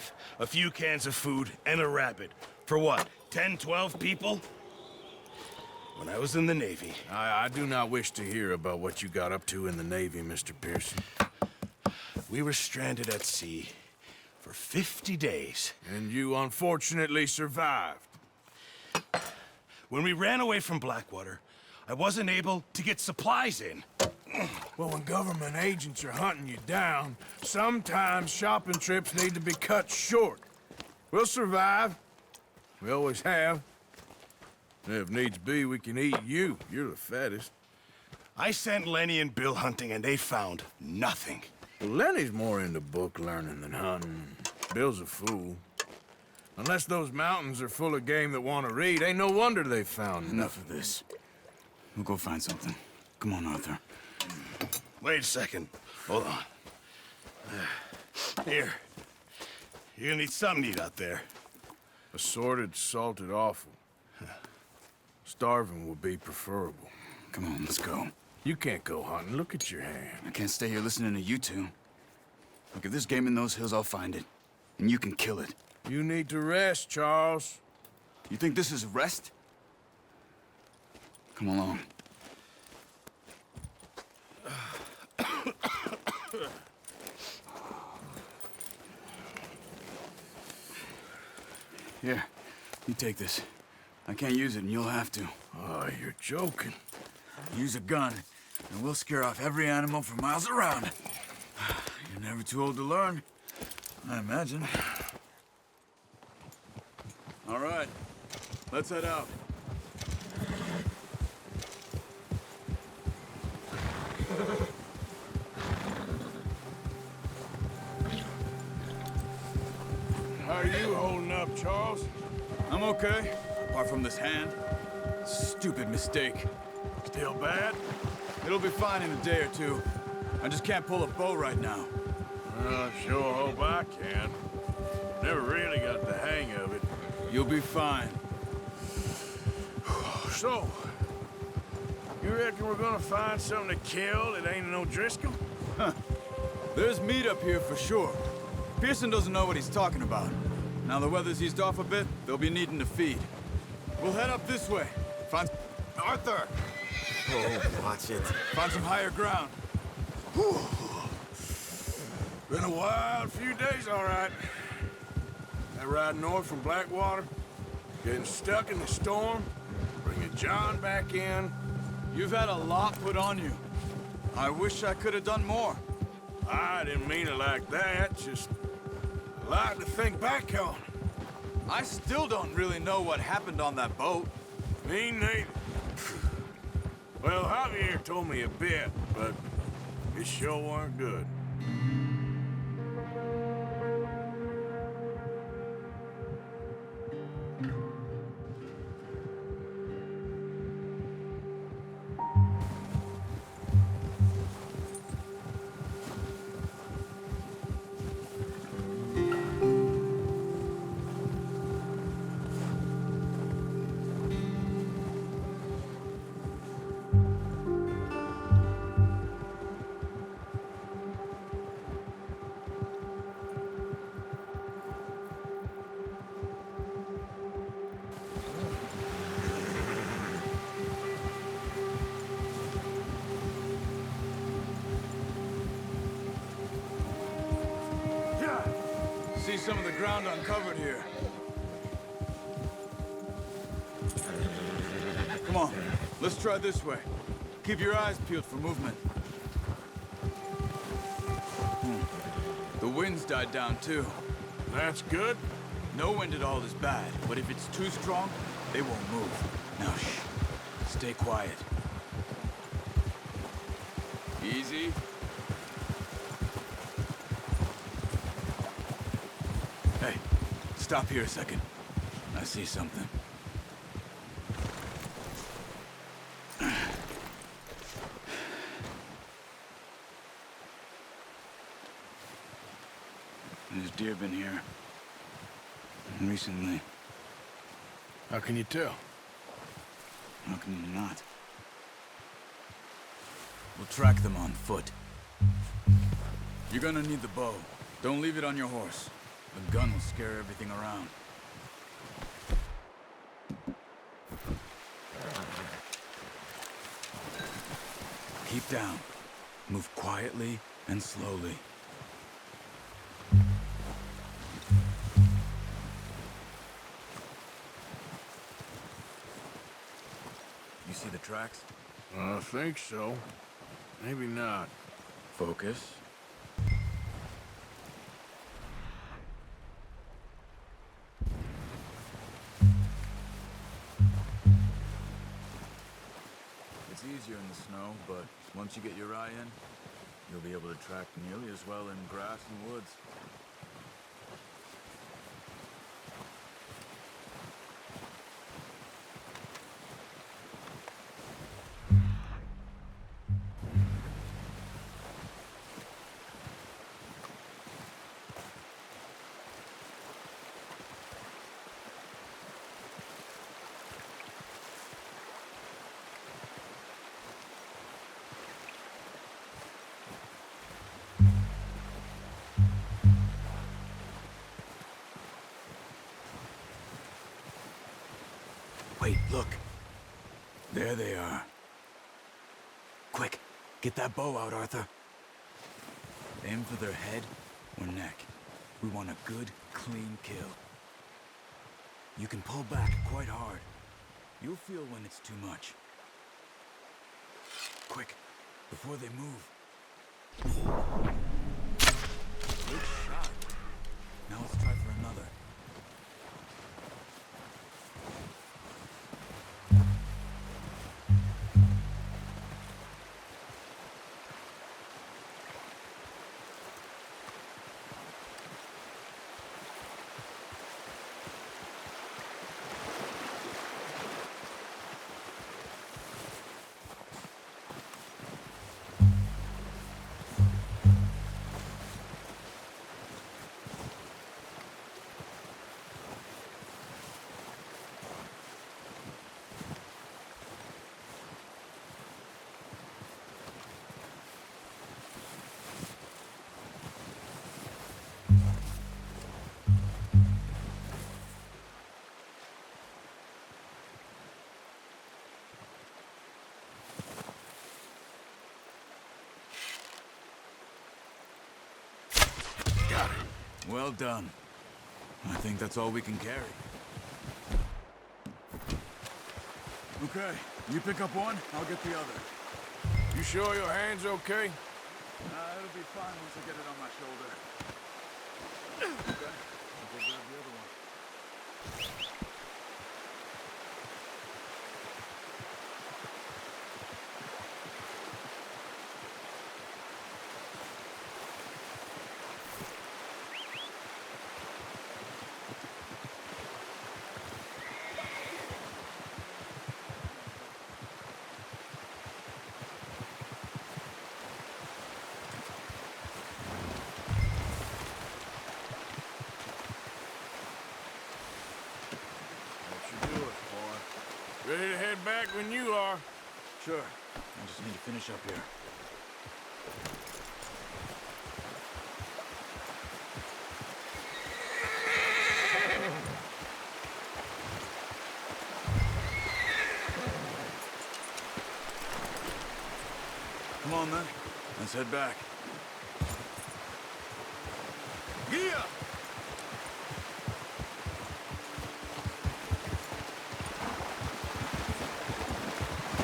have a few cans of food and a rabbit. For what, 10, 12 people? When I was in the Navy... I do not wish to hear about what you got up to in the Navy, Mr. Pearson. We were stranded at sea for 50 days. And you unfortunately survived. When we ran away from Blackwater, I wasn't able to get supplies in. Well, when government agents are hunting you down, sometimes shopping trips need to be cut short. We'll survive. We always have. And if needs be, we can eat you. You're the fattest. I sent Lenny and Bill hunting, and they found nothing. Well, Lenny's more into book learning than hunting. Bill's a fool. Unless those mountains are full of game that want to read, ain't no wonder they found Enough of this. We'll go find something. Come on, Arthur. Wait a second. Hold on. Here. You're gonna need something to eat out there. Assorted, salted offal. Starving would be preferable. Come on, let's go. You can't go hunting. Look at your hand. I can't stay here listening to you two. Look, if there's game in those hills, I'll find it. And you can kill it. You need to rest, Charles. You think this is rest? Come along. Here, you take this. I can't use it, and you'll have to. Oh, you're joking. Use a gun, and we'll scare off every animal for miles around. You're never too old to learn, I imagine. All right, let's head out. How are you holding up, Charles? I'm okay, apart from this hand. Stupid mistake. Still bad? It'll be fine in a day or two. I just can't pull a bow right now. I sure hope I can. Never really got the hang of it. You'll be fine. So, you reckon we're gonna find something to kill that ain't no Driscoll? There's meat up here for sure. Pearson doesn't know what he's talking about. Now the weather's eased off a bit, they'll be needing to feed. We'll head up this way. Find... Arthur! Oh, watch it. Find some higher ground. Whew. Been a wild few days, all right. That ride north from Blackwater, getting stuck in the storm, bringing John back in. You've had a lot put on you. I wish I could have done more. I didn't mean it like that, just a lot to think back on. I still don't really know what happened on that boat. Me neither. Well, Javier told me a bit, but it sure weren't good. See some of the ground uncovered here. Come on, let's try this way. Keep your eyes peeled for movement. The wind's died down too. That's good. No wind at all is bad, but if it's too strong, they won't move. Now shh, stay quiet. Easy. Hey, stop here a second. I see something. There's deer been here. Recently. How can you tell? How can you not? We'll track them on foot. You're gonna need the bow. Don't leave it on your horse. The gun will scare everything around. Keep down. Move quietly and slowly. You see the tracks? I think so. Maybe not. Focus. It's easier in the snow, but once you get your eye in, you'll be able to track nearly as well in grass and woods. Wait, look. There they are. Quick, get that bow out, Arthur. Aim for their head or neck. We want a good, clean kill. You can pull back quite hard. You'll feel when it's too much. Quick, before they move. Good shot. Now let's try for another. Got it. Well done. I think that's all we can carry. Okay, you pick up one, I'll get the other. You sure your hand's okay? It'll be fine once I get it on my shoulder. Okay, I'll go grab the other one. Ready to head back when you are. Sure, I just need to finish up here. Come on, then. Let's head back. Yeah!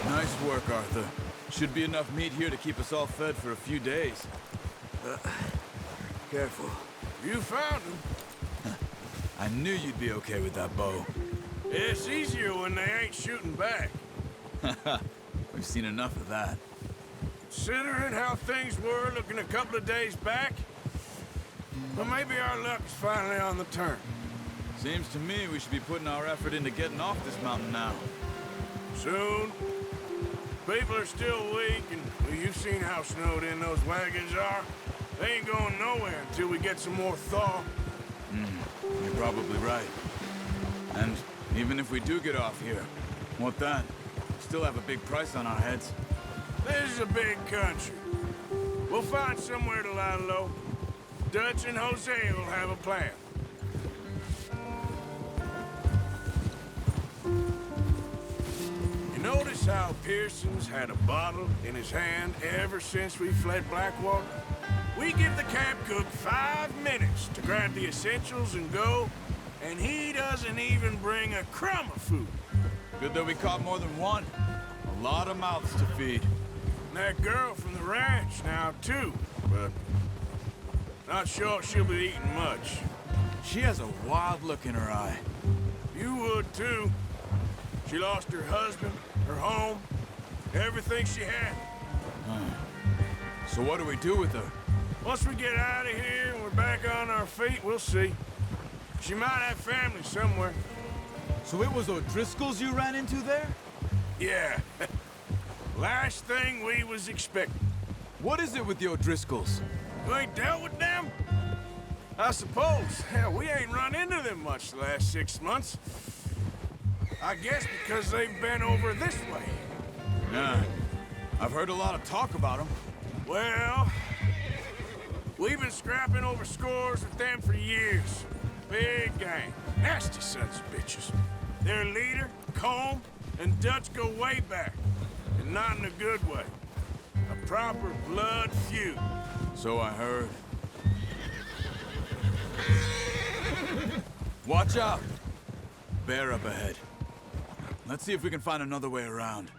Nice work, Arthur. Should be enough meat here to keep us all fed for a few days. Careful. You found him. I knew you'd be okay with that bow. It's easier when they ain't shooting back. We've seen enough of that. Considering how things were looking a couple of days back, well, maybe our luck is finally on the turn. Seems to me we should be putting our effort into getting off this mountain now. Soon. People are still weak, and well, you've seen how snowed in those wagons are. They ain't going nowhere until we get some more thaw. You're probably right. And even if we do get off here, what then? Still have a big price on our heads. This is a big country. We'll find somewhere to lie low. Dutch and Jose will have a plan. how Pearson's had a bottle in his hand ever since we fled Blackwater? We give the camp cook 5 minutes to grab the essentials and go, and he doesn't even bring a crumb of food. Good that we caught more than one. A lot of mouths to feed. And that girl from the ranch now, too, but not sure she'll be eating much. She has a wild look in her eye. You would, too. She lost her husband, her home, everything she had. So what do we do with her? Once we get out of here and we're back on our feet, we'll see. She might have family somewhere. So it was O'Driscolls you ran into there? Yeah. Last thing we was expecting. What is it with the O'Driscolls? You ain't dealt with them? I suppose. Hell, we ain't run into them much the last 6 months. I guess because they've been over this way. Nah. I've heard a lot of talk about them. Well, we've been scrapping over scores with them for years. Big gang. Nasty sons of bitches. Their leader, Combe, and Dutch go way back. And not in a good way. A proper blood feud. So I heard. Watch out! Bear up ahead. Let's see if we can find another way around.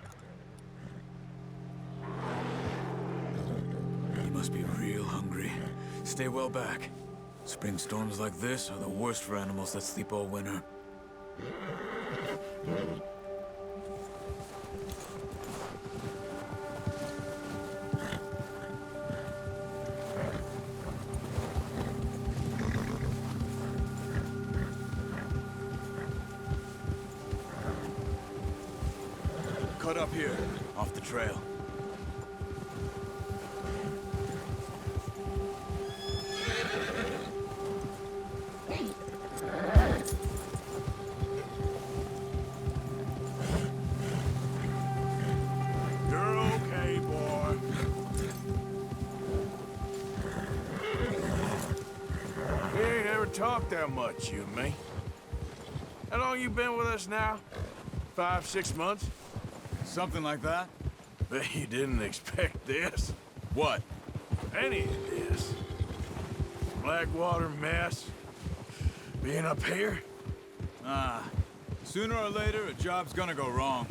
He must be real hungry. Stay well back. Spring storms like this are the worst for animals that sleep all winter. Cut up here, off the trail. You're okay, boy. We ain't ever talked that much, you and me. How long you been with us now? 5, 6 months? Something like that? Bet you didn't expect this. What? Any of this. Blackwater mess. Being up here? Sooner or later, a job's gonna go wrong.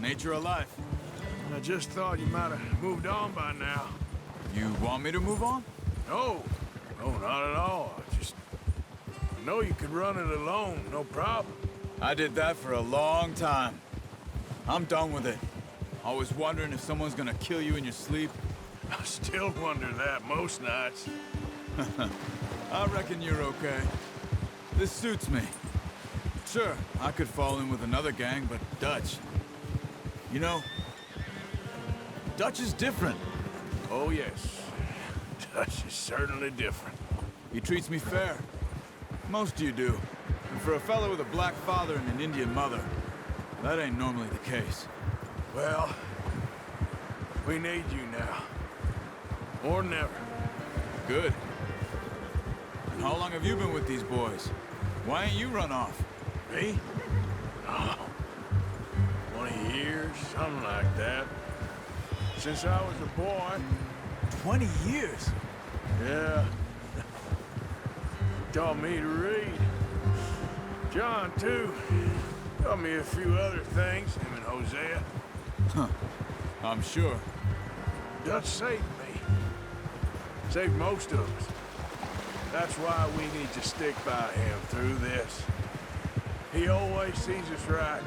Nature of life. I just thought you might have moved on by now. You want me to move on? No. No, not at all. I know you could run it alone, no problem. I did that for a long time. I'm done with it. Always wondering if someone's gonna kill you in your sleep. I still wonder that most nights. I reckon you're okay. This suits me. Sure, I could fall in with another gang, but Dutch... You know, Dutch is different. Oh, yes. Dutch is certainly different. He treats me fair. Most of you do. And for a fellow with a black father and an Indian mother, that ain't normally the case. Well, we need you now. More than ever. Good. And how long have you been with these boys? Why ain't you run off? Me? Oh, 20 years, something like that. Since I was a boy. 20 years? Yeah. Taught me to read. John, too. Taught me a few other things, him and Hosea. I'm sure. Dutch saved me. Saved most of us. That's why we need to stick by him through this. He always sees us right.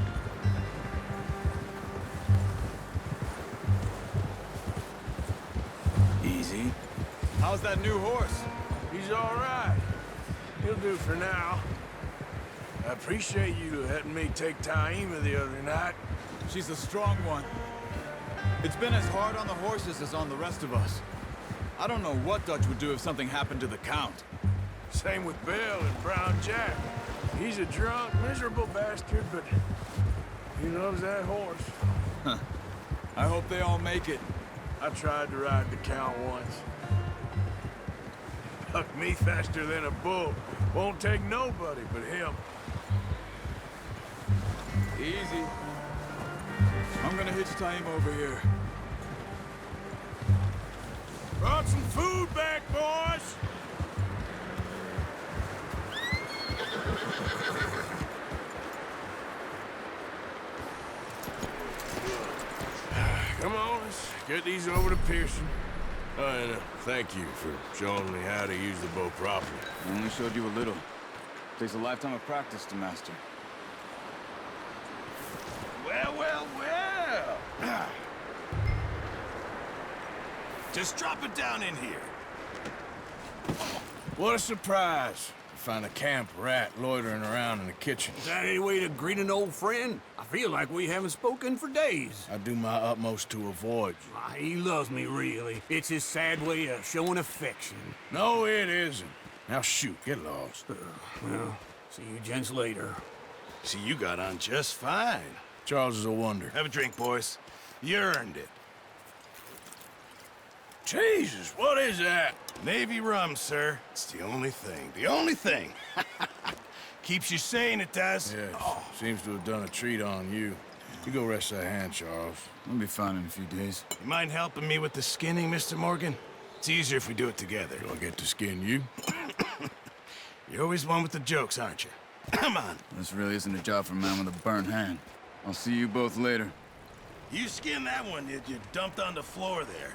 Easy. How's that new horse? He's all right. He'll do for now. I appreciate you letting me take Taima the other night. She's a strong one. It's been as hard on the horses as on the rest of us. I don't know what Dutch would do if something happened to the Count. Same with Bill and Brown Jack. He's a drunk, miserable bastard, but he loves that horse. I hope they all make it. I tried to ride the Count once. Bucked me faster than a bull. Won't take nobody but him. Easy. I'm gonna hitch-tie him over here. Brought some food back, boys! Come on, let's get these over to Pearson. Oh, and thank you for showing me how to use the bow properly. I only showed you a little. Takes a lifetime of practice to master. Well, well, well. Just drop it down in here. What a surprise. To find a camp rat loitering around in the kitchen. Is that any way to greet an old friend? I feel like we haven't spoken for days. I do my utmost to avoid you. Ah, he loves me, really. It's his sad way of showing affection. No, it isn't. Now shoot, get lost. Well, see you gents later. See, you got on just fine. Charles is a wonder. Have a drink, boys. You earned it. Jesus, what is that? Navy rum, sir. It's the only thing. The only thing. Keeps you sane, it does. Yes, seems to have done a treat on you. You go rest that hand, Charles. I'll be fine in a few days. You mind helping me with the skinning, Mr. Morgan? It's easier if we do it together. Do I get to skin you? You're always one with the jokes, aren't you? Come on. This really isn't a job for a man with a burnt hand. I'll see you both later. You skinned that one, did you? Dumped on the floor there.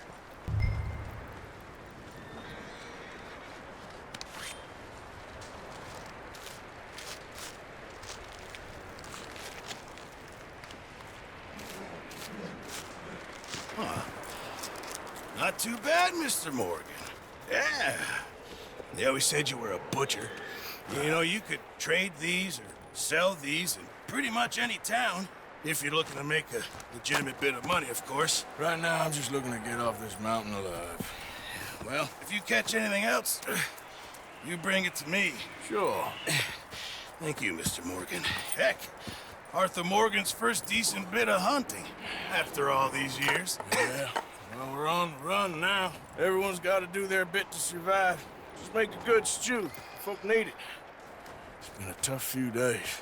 Not too bad, Mr. Morgan. Yeah. They always said you were a butcher. You know, you could trade these or sell these in pretty much any town. If you're looking to make a legitimate bit of money, of course. Right now, I'm just looking to get off this mountain alive. Well, if you catch anything else, you bring it to me. Sure. Thank you, Mr. Morgan. Heck, Arthur Morgan's first decent bit of hunting after all these years. Yeah. Well, we're on the run now. Everyone's got to do their bit to survive. Just make a good stew. Folk need it. It's been a tough few days.